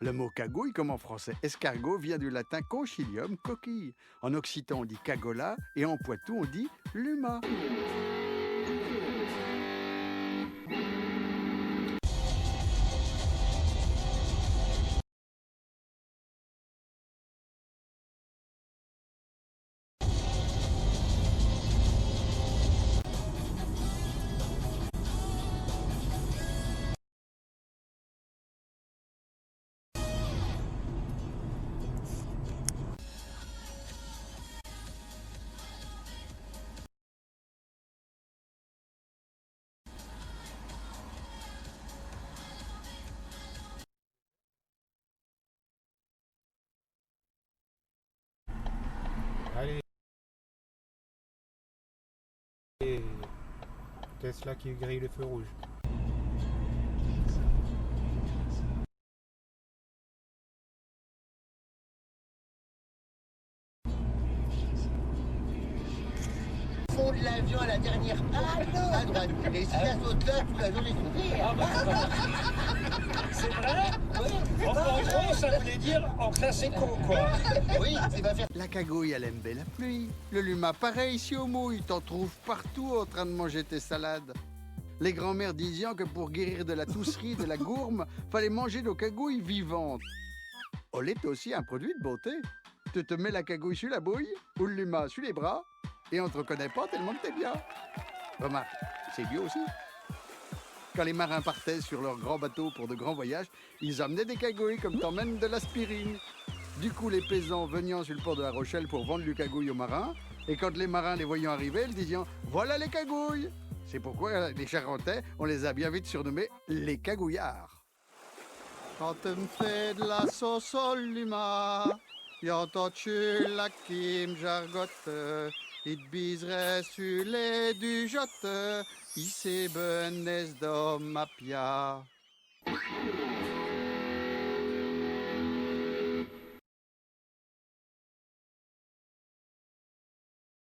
Le mot cagouille, comme en français escargot, vient du latin concilium, coquille. En occitan, on dit cagola et en poitou, on dit luma. Allez, Tesla qui grille le feu rouge. Fond de l'avion à la dernière halte, à droite. Et si ça saute là, toute la journée sourire. C'est vrai? Oui. En gros, ça voulait dire en classe éco, quoi. Oui, c'est pas faire. La cagouille, elle aime bien la pluie. Le luma, pareil, ici au mouille, t'en trouves partout en train de manger tes salades. Les grands-mères disaient que pour guérir de la tousserie, de la gourme, fallait manger nos cagouilles vivantes. Olé est aussi un produit de beauté. Tu te mets la cagouille sur la bouille, ou le luma sur les bras, et on te reconnaît pas tellement que t'es bien. Remarque, c'est vieux aussi. Quand les marins partaient sur leurs grands bateaux pour de grands voyages, ils amenaient des cagouilles comme t'emmènes de l'aspirine. Du coup, les paysans venaient sur le port de La Rochelle pour vendre du cagouille aux marins, et quand les marins les voyant arriver, ils disaient « Voilà les cagouilles !» C'est pourquoi les Charentais, on les a bien vite surnommés les cagouillards. Quand tu me fais de la sauce au luma, y entends-tu la qui me jargote, il te biserait sur les du jotte, il s'est benès d'homme à pia.